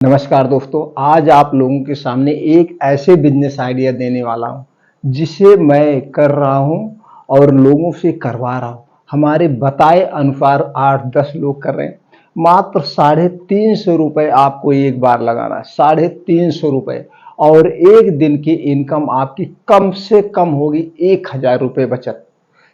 नमस्कार दोस्तों, आज आप लोगों के सामने एक ऐसे बिजनेस आइडिया देने वाला हूं जिसे मैं कर रहा हूं और लोगों से करवा रहा हूं। हमारे बताए अनुसार 8-10 लोग कर रहे हैं। मात्र 350 रुपये आपको एक बार लगाना है, 350 रुपये, और एक दिन की इनकम आपकी कम से कम होगी 1000 रुपये बचत।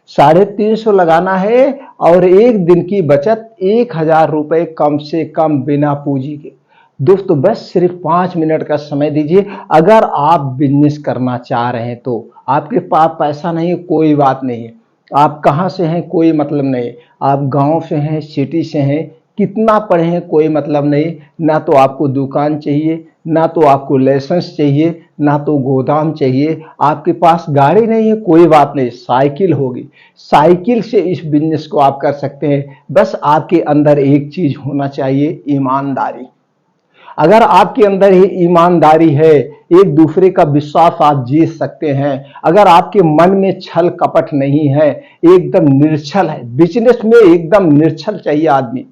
350 लगाना है और एक दिन की बचत 1000 रुपये कम से कम बिना पूंजी के। दोस्तों बस सिर्फ 5 मिनट का समय दीजिए। अगर आप बिजनेस करना चाह रहे हैं तो आपके पास पैसा नहीं है, कोई बात नहीं है। आप कहाँ से हैं कोई मतलब नहीं, आप गांव से हैं, सिटी से हैं, कितना पढ़े हैं कोई मतलब नहीं। ना तो आपको दुकान चाहिए, ना तो आपको लाइसेंस चाहिए, ना तो गोदाम चाहिए। आपके पास गाड़ी नहीं है कोई बात नहीं, साइकिल होगी, साइकिल से इस बिजनेस को आप कर सकते हैं। बस आपके अंदर एक चीज होना चाहिए, ईमानदारी। अगर आपके अंदर ही ईमानदारी है, एक दूसरे का विश्वास आप जीत सकते हैं। अगर आपके मन में छल कपट नहीं है, एकदम निर्छल है, बिजनेस में एकदम निर्छल चाहिए आदमी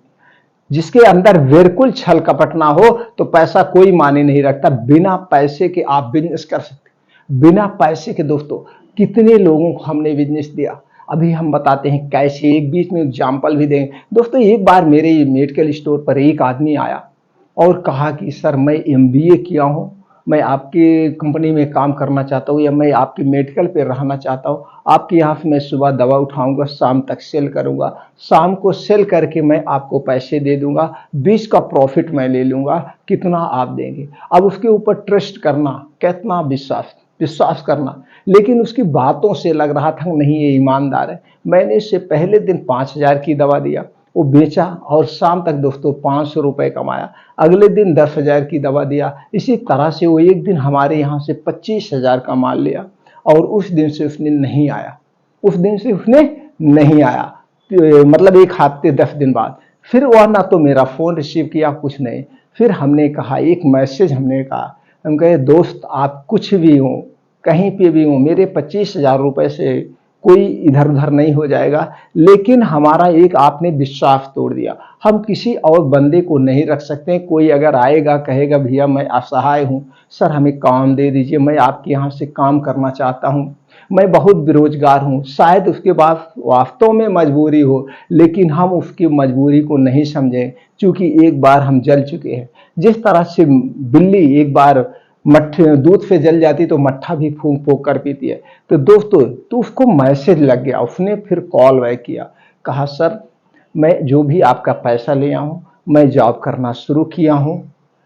जिसके अंदर बिल्कुल छल कपट ना हो, तो पैसा कोई मायने नहीं रखता। बिना पैसे के आप बिजनेस कर सकते, बिना पैसे के। दोस्तों कितने लोगों को हमने बिजनेस दिया, अभी हम बताते हैं कैसे। एक बीच में एग्जाम्पल भी देंगे। दोस्तों एक बार मेरे मेडिकल स्टोर पर एक आदमी आया और कहा कि सर मैं एमबीए किया हूँ, मैं आपकी कंपनी में काम करना चाहता हूँ, या मैं आपके मेडिकल पे रहना चाहता हूँ। आपके यहाँ से मैं सुबह दवा उठाऊंगा, शाम तक सेल करूंगा, शाम को सेल करके मैं आपको पैसे दे दूंगा, 20 का प्रॉफिट मैं ले लूंगा, कितना आप देंगे। अब उसके ऊपर ट्रस्ट करना, कितना विश्वास विश्वास करना। लेकिन उसकी बातों से लग रहा था नहीं ये ईमानदार है। मैंने इससे पहले दिन 5000 की दवा दिया, वो बेचा और शाम तक दोस्तों 500 रुपये कमाया। अगले दिन 10,000 की दवा दिया। इसी तरह से वो एक दिन हमारे यहाँ से 25,000 का माल लिया और उस दिन से उसने नहीं आया, उस दिन से उसने नहीं आया। मतलब एक हफ्ते 10 दिन बाद फिर वह ना तो मेरा फोन रिसीव किया, कुछ नहीं। फिर हमने कहा, एक मैसेज हमने कहा, हम कहे दोस्त आप कुछ भी हो, कहीं पे भी हो, मेरे 25,000 रुपये से कोई इधर उधर नहीं हो जाएगा। लेकिन हमारा एक आपने विश्वास तोड़ दिया। हम किसी और बंदे को नहीं रख सकते। कोई अगर आएगा कहेगा भैया मैं असहाय हूँ, सर हमें काम दे दीजिए, मैं आपके यहाँ से काम करना चाहता हूँ, मैं बहुत बेरोजगार हूँ, शायद उसके पास वास्तव में मजबूरी हो, लेकिन हम उसकी मजबूरी को नहीं समझें, क्योंकि एक बार हम जल चुके हैं। जिस तरह से बिल्ली एक बार मट्ठे दूध से जल जाती तो मट्ठा भी फूंक फूंक कर पीती है। तो दोस्तों तो उसको मैसेज लग गया, उसने फिर कॉल बैक किया, कहा सर मैं जो भी आपका पैसा लिया हूं, मैं जॉब करना शुरू किया हूं,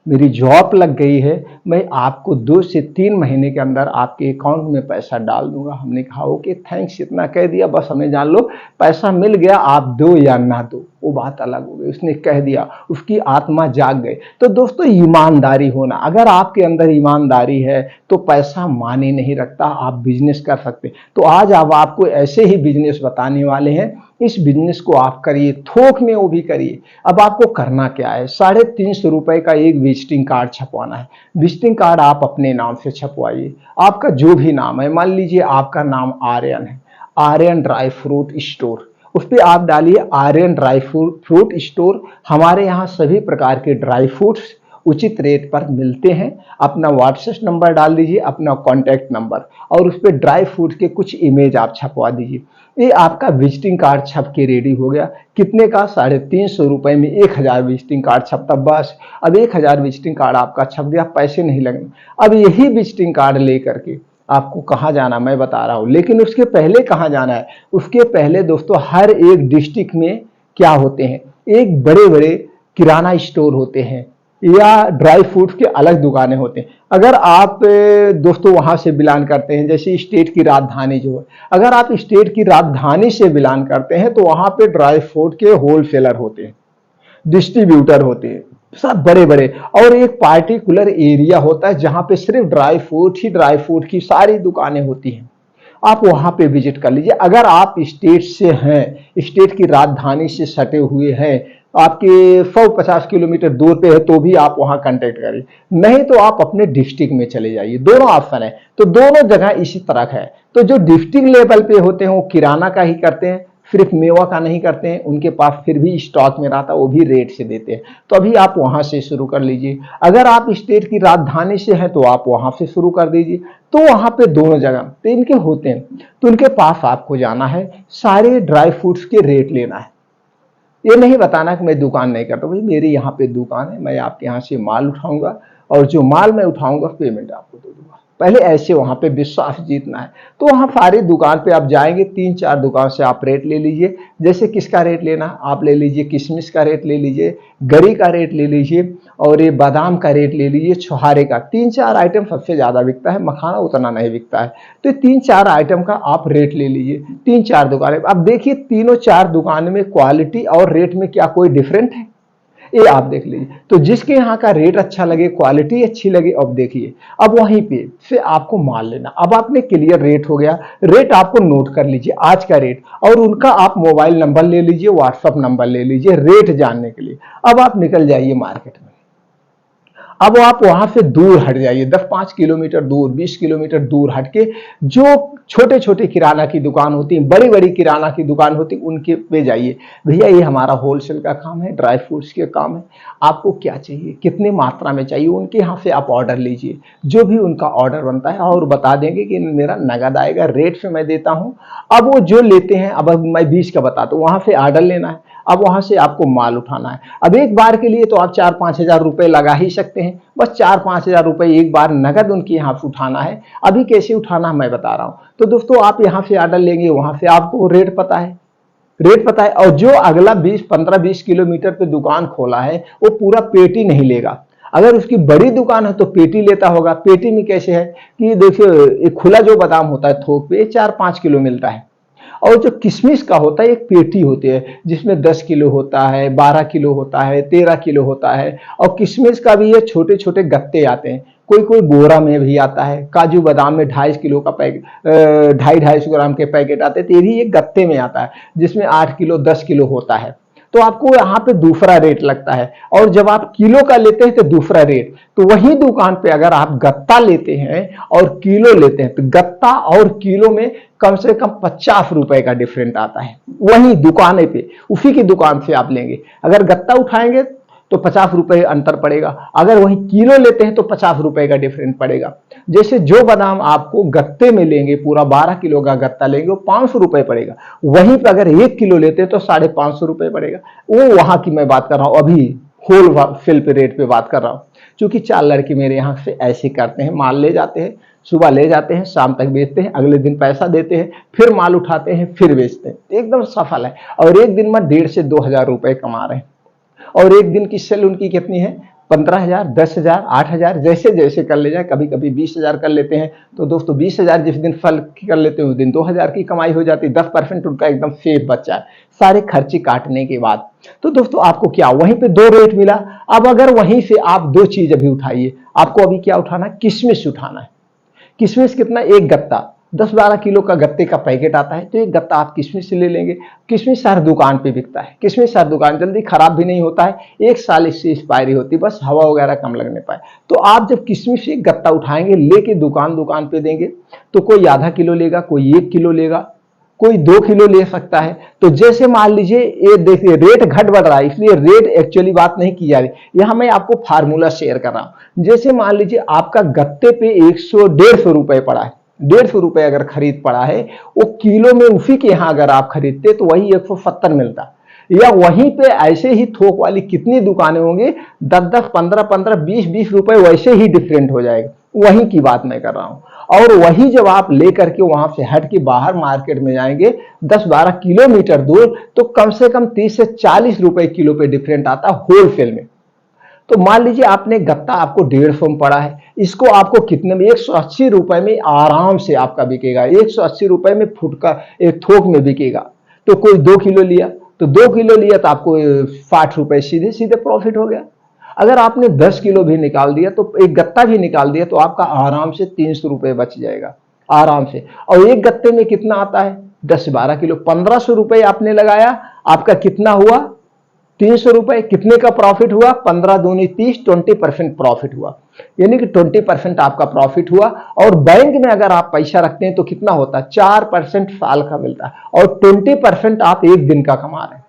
मेरी जॉब लग गई है, मैं आपको 2 से 3 महीने के अंदर आपके अकाउंट में पैसा डाल दूंगा। हमने कहा ओके थैंक्स, इतना कह दिया बस, हमें जान लो पैसा मिल गया, आप दो या ना दो वो बात अलग हो गई। उसने कह दिया, उसकी आत्मा जाग गई। तो दोस्तों ईमानदारी होना, अगर आपके अंदर ईमानदारी है तो पैसा माने नहीं रखता, आप बिजनेस कर सकते। तो आज अब आपको ऐसे ही बिजनेस बताने वाले हैं। इस बिजनेस को आप करिए, थोक में वो भी करिए। अब आपको करना क्या है, 350 रुपये का एक विजिटिंग कार्ड छपवाना है। विजिटिंग कार्ड आप अपने नाम से छपवाइए, आपका जो भी नाम है। मान लीजिए आपका नाम आर्यन है, आर्यन ड्राई फ्रूट स्टोर, उस पर आप डालिए आर्यन ड्राई फ्रूट स्टोर। हमारे यहाँ सभी प्रकार के ड्राई फ्रूट्स उचित रेट पर मिलते हैं। अपना व्हाट्सएप नंबर डाल दीजिए, अपना कॉन्टैक्ट नंबर, और उस पर ड्राई फ्रूट के कुछ इमेज आप छपवा दीजिए। ये आपका विजिटिंग कार्ड छप के रेडी हो गया। कितने का, 350 रुपये में 1000 विजिटिंग कार्ड छपता बस। अब 1000 विजिटिंग कार्ड आपका छप गया, पैसे नहीं लगने। अब यही विजिटिंग कार्ड लेकर के आपको कहाँ जाना मैं बता रहा हूँ, लेकिन उसके पहले कहाँ जाना है। उसके पहले दोस्तों हर एक डिस्ट्रिक्ट में क्या होते हैं, एक बड़े बड़े किराना स्टोर होते हैं या ड्राई फ्रूट के अलग दुकानें होते हैं। अगर आप दोस्तों वहां से बिलोंग करते हैं, जैसे स्टेट की राजधानी जो है, अगर आप स्टेट की राजधानी से बिलोंग करते हैं तो वहां पे ड्राई फ्रूट के होलसेलर होते हैं, डिस्ट्रीब्यूटर होते हैं, सब बड़े बड़े। और एक पार्टिकुलर एरिया होता है जहां पे सिर्फ ड्राई फ्रूट ही ड्राई फ्रूट की सारी दुकानें होती हैं। आप वहां पे विजिट कर लीजिए। अगर आप स्टेट से हैं, स्टेट की राजधानी से सटे हुए हैं, आपके 150 किलोमीटर दूर पे है, तो भी आप वहां कांटेक्ट करिए। नहीं तो आप अपने डिस्ट्रिक्ट में चले जाइए, दोनों ऑप्शन है। तो दोनों जगह इसी तरह है। तो जो डिस्ट्रिक्ट लेवल पे होते हैं वो किराना का ही करते हैं, सिर्फ मेवा का नहीं करते हैं, उनके पास फिर भी स्टॉक में रहता है, वो भी रेट से देते हैं। तो अभी आप वहां से शुरू कर लीजिए। अगर आप स्टेट की राजधानी से हैं तो आप वहां से शुरू कर दीजिए। तो वहां पे दोनों जगह तो इनके होते हैं, तो उनके पास आपको जाना है, सारे ड्राई फ्रूट्स के रेट लेना है। ये नहीं बताना कि मैं दुकान नहीं करता, भाई मेरी यहाँ पे दुकान है, मैं आपके यहाँ से माल उठाऊंगा और जो माल मैं उठाऊंगा पेमेंट आपको दे दूंगा। पहले ऐसे वहां पे विश्वास जीतना है। तो वहां सारी दुकान पे आप जाएंगे, 3-4 दुकान से आप रेट ले लीजिए। जैसे किसका रेट लेना, आप ले लीजिए किशमिश का रेट ले लीजिए, गरी का रेट ले लीजिए, और ये बादाम का रेट ले लीजिए, छुहारे का। 3-4 आइटम सबसे ज्यादा बिकता है, मखाना उतना नहीं बिकता है। तो 3-4 आइटम का आप रेट ले लीजिए, 3-4 दुकानें। अब देखिए तीनों 4 दुकान में क्वालिटी और रेट में क्या कोई डिफरेंट है, ये आप देख लीजिए। तो जिसके यहाँ का रेट अच्छा लगे, क्वालिटी अच्छी लगे, अब देखिए अब वहीं पे से आपको माल लेना। अब आपने क्लियर रेट हो गया, रेट आपको नोट कर लीजिए आज का रेट, और उनका आप मोबाइल नंबर ले लीजिए, व्हाट्सअप नंबर ले लीजिए रेट जानने के लिए। अब आप निकल जाइए मार्केट में। अब आप वहां से दूर हट जाइए, 10-5 किलोमीटर दूर, 20 किलोमीटर दूर हट के जो छोटे छोटे किराना की दुकान होती है, बड़ी बड़ी किराना की दुकान होती है, उनके पे जाइए। भैया ये हमारा होलसेल का काम है, ड्राई फ्रूट्स के काम है, आपको क्या चाहिए, कितनी मात्रा में चाहिए, उनके यहाँ से आप ऑर्डर लीजिए। जो भी उनका ऑर्डर बनता है और बता देंगे कि मेरा नगद आएगा, रेट से मैं देता हूँ। अब वो जो लेते हैं, अब मैं 20 का बताता हूँ, वहां से ऑर्डर लेना है। अब वहां से आपको माल उठाना है। अब एक बार के लिए तो आप 4-5 हजार रुपए लगा ही सकते हैं, बस 4-5 हजार रुपए एक बार नगद उनके यहाँ से उठाना है। अभी कैसे उठाना मैं बता रहा हूं। तो दोस्तों आप यहाँ से ऑर्डर लेंगे, वहां से आपको रेट पता है, और जो अगला 15-20 किलोमीटर पे दुकान खोला है वो पूरा पेटी नहीं लेगा। अगर उसकी बड़ी दुकान है तो पेटी लेता होगा। पेटी में कैसे है कि देखिए खुला जो बादाम होता है थोक पे 4-5 किलो मिलता है, और जो किशमिश का होता है एक पेटी होती है जिसमें 10 किलो होता है, 12 किलो होता है, 13 किलो होता है। और किशमिश का भी ये छोटे छोटे गत्ते आते हैं, कोई कोई बोरा में भी आता है। काजू बादाम में 2.5 किलो का पैकेट, 250-250 ग्राम के पैकेट आते हैं, तो ये भी एक गत्ते में आता है जिसमें 8 किलो 10 किलो होता है। तो आपको यहाँ पे दूसरा रेट लगता है, और जब आप किलो का लेते हैं तो दूसरा रेट। तो वही दुकान पे अगर आप गत्ता लेते हैं और किलो लेते हैं तो गत्ता और किलो में कम से कम 50 रुपए का डिफरेंट आता है। वही दुकान पे, उसी की दुकान से आप लेंगे, अगर गत्ता उठाएंगे तो 50 रुपए अंतर पड़ेगा, अगर वही किलो लेते हैं तो 50 रुपए का डिफरेंट पड़ेगा। जैसे जो बादाम आपको गत्ते में लेंगे, पूरा 12 किलो का गत्ता लेंगे, वो 500 रुपए पड़ेगा। वहीं पर अगर 1 किलो लेते हैं तो 550 रुपए पड़ेगा। वो वहां की मैं बात कर रहा हूं, अभी होल सेल पे रेट पे बात कर रहा हूं। क्योंकि 4 लड़के मेरे यहाँ से ऐसे करते हैं, माल ले जाते हैं, सुबह ले जाते हैं, शाम तक बेचते हैं, अगले दिन पैसा देते हैं, फिर माल उठाते हैं, फिर बेचते हैं। एकदम सफल है, और एक दिन में 1.5 से 2 हजार रुपए कमा रहे हैं। और एक दिन की सेल उनकी कितनी है, 15,000, 10,000, 8,000, जैसे जैसे कर ले जाए। कभी कभी 20,000 कर लेते हैं। तो दोस्तों 20,000 जिस दिन फल कर लेते हैं उस दिन 2,000 की कमाई हो जाती है। 10% उनका एकदम सेफ बच्चा है, सारे खर्चे काटने के बाद। तो दोस्तों आपको क्या वहीं पे 2 रेट मिला। अब अगर वहीं से आप 2 चीज अभी उठाइए, आपको अभी क्या उठाना है, किशमिश उठाना है। किशमिश कितना, एक गत्ता 10-12 किलो का गत्ते का पैकेट आता है, तो एक गत्ता आप किशमिश से ले लेंगे। किशमिश हर दुकान पे बिकता है, किशमिश हर दुकान, जल्दी खराब भी नहीं होता है, 1 साल इससे एक्सपायरी होती है, बस हवा वगैरह कम लगने पाए। तो आप जब किशमिश एक गत्ता उठाएंगे, लेके दुकान दुकान पे देंगे, तो कोई आधा किलो लेगा, कोई 1 किलो लेगा, कोई 2 किलो ले सकता है। तो जैसे मान लीजिए ये देखिए रेट घट बढ़ रहा है, इसलिए रेट एक्चुअली बात नहीं की जा रही, यहां मैं आपको फार्मूला शेयर कर रहा हूं। जैसे मान लीजिए आपका गत्ते पे 100-150 रुपए पड़ा है, 150 रुपए अगर खरीद पड़ा है, वो किलो में उसी के यहां अगर आप खरीदते तो वही 170 मिलता। या वहीं पे ऐसे ही थोक वाली कितनी दुकानें होंगी, 10-10, 15-15, 20-20 रुपए वैसे ही डिफरेंट हो जाएगा। वहीं की बात मैं कर रहा हूं। और वही जब आप लेकर के वहां से हट के बाहर मार्केट में जाएंगे 10-12 किलोमीटर दूर, तो कम से कम 30 से 40 रुपए किलो पे डिफरेंट आता है होलसेल में। तो मान लीजिए आपने गत्ता आपको 150 में पड़ा है, इसको आपको कितने में, 180 रुपए में आराम से आपका बिकेगा। 180 रुपए में फुट का एक थोक में बिकेगा। तो कोई 2 किलो लिया, तो 2 किलो लिया तो आपको 60 रुपए सीधे सीधे प्रॉफिट हो गया। अगर आपने 10 किलो भी निकाल दिया, तो एक गत्ता भी निकाल दिया, तो आपका आराम से 300 रुपए बच जाएगा, आराम से। और एक गत्ते में कितना आता है, 10-12 किलो, 1500 रुपए आपने लगाया, आपका कितना हुआ, 300 रुपए कितने का प्रॉफिट हुआ? 15 दूनी 30, 20% प्रॉफिट हुआ, यानी कि 20% आपका प्रॉफिट हुआ। और बैंक में अगर आप पैसा रखते हैं तो कितना होता है? 4% साल का मिलता है, और 20% आप एक दिन का कमा रहे हैं।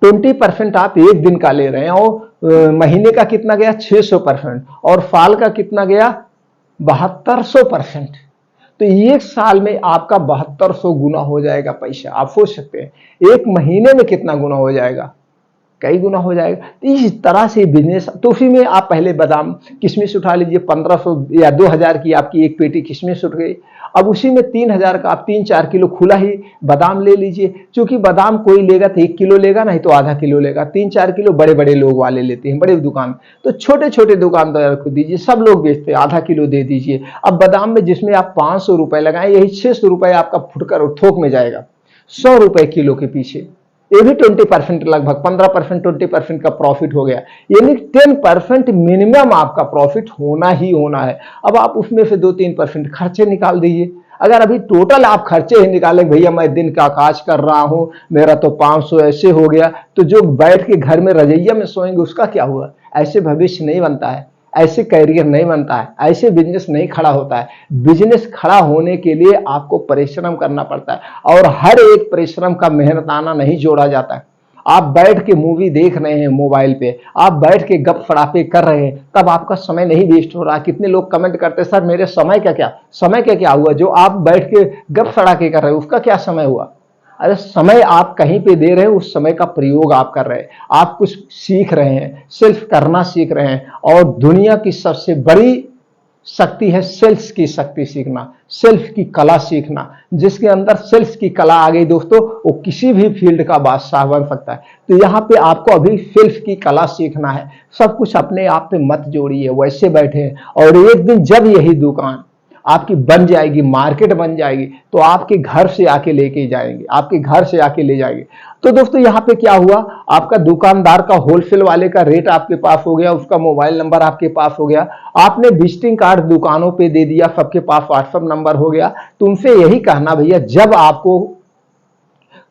20% आप एक दिन का ले रहे हैं, और महीने का कितना गया? 600%, और साल का कितना गया? 7200%। तो एक साल में आपका 7200 गुना हो जाएगा पैसा। आप सोच सकते हैं एक महीने में कितना गुना हो जाएगा? कई गुना हो जाएगा। तो इस तरह से बिजनेस, तो उसी में आप पहले बादाम किशमिश उठा लीजिए, 1500 या 2000 की आपकी एक पेटी किशमिश उठ गई। अब उसी में 3000 का आप 3-4 किलो खुला ही बादाम ले लीजिए। क्योंकि बादाम कोई लेगा तो 1 किलो लेगा, नहीं तो आधा किलो लेगा। 3-4 किलो बड़े बड़े लोग वाले लेते हैं, बड़े दुकान। तो छोटे छोटे दुकानदार को दीजिए, सब लोग बेचते हैं, आधा किलो दे दीजिए। अब बादाम में जिसमें आप 500 रुपए लगाए, यही 600 रुपए आपका फुटकर थोक में जाएगा 100 रुपए किलो के पीछे। ये भी 20%, लगभग 15% 20% का प्रॉफिट हो गया, यानी 10% मिनिमम आपका प्रॉफिट होना ही होना है। अब आप उसमें से 2-3% खर्चे निकाल दीजिए। अगर अभी टोटल आप खर्चे ही निकाले, भैया मैं दिन का काज कर रहा हूं, मेरा तो 500 ऐसे हो गया, तो जो बैठ के घर में रजैया में सोएंगे उसका क्या हुआ? ऐसे भविष्य नहीं बनता है, ऐसे कैरियर नहीं बनता है, ऐसे बिजनेस नहीं खड़ा होता है। बिजनेस खड़ा होने के लिए आपको परिश्रम करना पड़ता है, और हर एक परिश्रम का मेहनताना नहीं जोड़ा जाता है। आप बैठ के मूवी देख रहे हैं मोबाइल पे, आप बैठ के गप फड़ापे कर रहे हैं, तब आपका समय नहीं वेस्ट हो रहा। कितने लोग कमेंट करते हैं, सर मेरे समय का क्या? समय का क्या हुआ? जो आप बैठ के गप फड़ाके कर रहे हैं उसका क्या समय हुआ? अरे समय आप कहीं पे दे रहे हैं, उस समय का प्रयोग आप कर रहे हैं, आप कुछ सीख रहे हैं, सेल्फ करना सीख रहे हैं। और दुनिया की सबसे बड़ी शक्ति है सेल्स की शक्ति सीखना, सेल्फ की कला सीखना। जिसके अंदर सेल्स की कला आ गई दोस्तों, वो किसी भी फील्ड का बादशाह बन सकता है। तो यहाँ पे आपको अभी सेल्फ की कला सीखना है। सब कुछ अपने आप पे मत जोड़िए, वैसे बैठे। और एक दिन जब यही दुकान आपकी बन जाएगी, मार्केट बन जाएगी, तो आपके घर से आके लेके जाएंगे, आपके घर से आके ले जाएंगे। तो दोस्तों यहाँ पे क्या हुआ? आपका दुकानदार का, होलसेल वाले का रेट आपके पास हो गया, उसका मोबाइल नंबर आपके पास हो गया, आपने विजिटिंग कार्ड दुकानों पे दे दिया, सबके पास व्हाट्सएप नंबर हो गया। तुमसे यही कहना भैया, जब आपको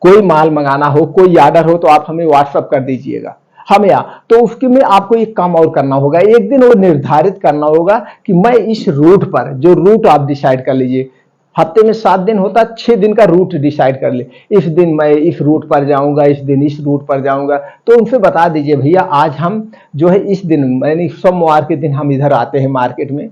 कोई माल मंगाना हो, कोई ऑर्डर हो, तो आप हमें व्हाट्सएप कर दीजिएगा, हम यहाँ। तो उसके में आपको एक काम और करना होगा, एक दिन वो निर्धारित करना होगा कि मैं इस रूट पर, जो रूट आप डिसाइड कर लीजिए, हफ्ते में 7 दिन होता है, 6 दिन का रूट डिसाइड कर ले। इस दिन मैं इस रूट पर जाऊंगा, इस दिन इस रूट पर जाऊंगा। तो उनसे बता दीजिए, भैया आज हम जो है इस दिन, यानी सोमवार के दिन हम इधर आते हैं मार्केट में,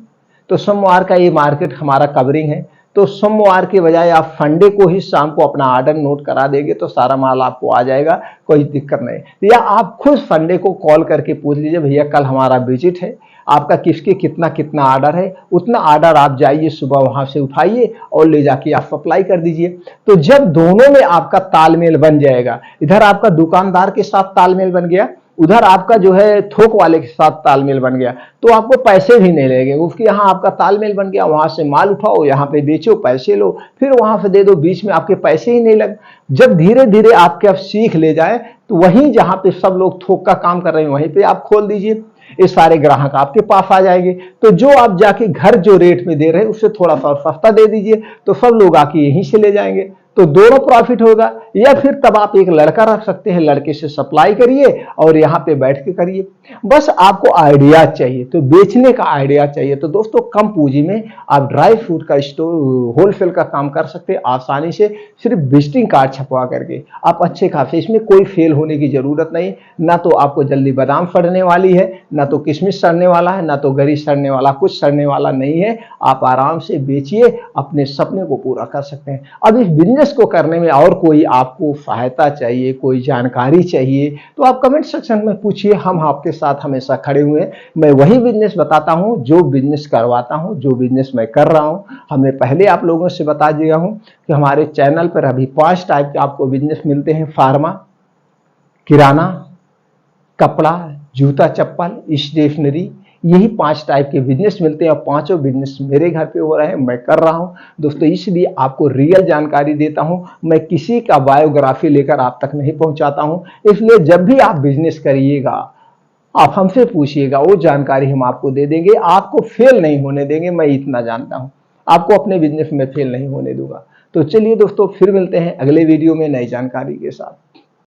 तो सोमवार का ये मार्केट हमारा कवरिंग है। तो सोमवार के बजाय आप संडे को ही शाम को अपना ऑर्डर नोट करा देंगे तो सारा माल आपको आ जाएगा, कोई दिक्कत नहीं। या आप खुद संडे को कॉल करके पूछ लीजिए, भैया कल हमारा विजिट है, आपका किसके कितना कितना ऑर्डर है, उतना ऑर्डर आप जाइए सुबह वहां से उठाइए और ले जाके आप सप्लाई कर दीजिए। तो जब दोनों में आपका तालमेल बन जाएगा, इधर आपका दुकानदार के साथ तालमेल बन गया, उधर आपका जो है थोक वाले के साथ तालमेल बन गया, तो आपको पैसे भी नहीं लगेंगे। उसके यहाँ आपका तालमेल बन गया, वहां से माल उठाओ, यहाँ पे बेचो, पैसे लो, फिर वहां से दे दो, बीच में आपके पैसे ही नहीं लगे। जब धीरे धीरे आपके आप सीख ले जाए, तो वहीं जहां पे सब लोग थोक का काम कर रहे हैं वहीं पे आप खोल दीजिए, ये सारे ग्राहक आपके पास आ जाएंगे। तो जो आप जाके घर जो रेट में दे रहे हैं उससे थोड़ा सा सस्ता दे दीजिए, तो सब लोग आके यहीं से ले जाएंगे, तो दोनों प्रॉफिट होगा। या फिर तब आप एक लड़का रख सकते हैं, लड़के से सप्लाई करिए और यहाँ पे बैठ के करिए। बस आपको आइडिया चाहिए, तो बेचने का आइडिया चाहिए। तो दोस्तों कम पूंजी में आप ड्राई फ्रूट का स्टोर, होलसेल का काम कर सकते हैं आसानी से, सिर्फ विजिटिंग कार्ड छपवा करके आप अच्छे खासे। इसमें कोई फेल होने की जरूरत नहीं, ना तो आपको जल्दी बादाम सड़ने वाली है, ना तो किशमिश सड़ने वाला है, ना तो गरी सड़ने वाला, कुछ सड़ने वाला नहीं है। आप आराम से बेचिए, अपने सपने को पूरा कर सकते हैं। अब इस बिजनेस को करने में और कोई आपको सहायता चाहिए, कोई जानकारी चाहिए, तो आप कमेंट सेक्शन में पूछिए, हम आपके साथ हमेशा खड़े हुए हैं। मैं वही बिजनेस बताता हूं जो बिजनेस करवाता हूं, जो बिजनेस मैं कर रहा हूं। हमने पहले आप लोगों से बता दिया हूं कि हमारे चैनल पर अभी 5 टाइप के आपको बिजनेस मिलते हैं, फार्मा, किराना, कपड़ा, जूता चप्पल, स्टेशनरी, यही 5 टाइप के बिजनेस मिलते हैं। और पांचों बिजनेस मेरे घर पे हो रहे हैं, मैं कर रहा हूं दोस्तों। इसलिए आपको रियल जानकारी देता हूं, मैं किसी का बायोग्राफी लेकर आप तक नहीं पहुंचाता हूं। इसलिए जब भी आप बिजनेस करिएगा, आप हमसे पूछिएगा, वो जानकारी हम आपको दे देंगे, आपको फेल नहीं होने देंगे। मैं इतना जानता हूं, आपको अपने बिजनेस में फेल नहीं होने दूंगा। तो चलिए दोस्तों, फिर मिलते हैं अगले वीडियो में नई जानकारी के साथ।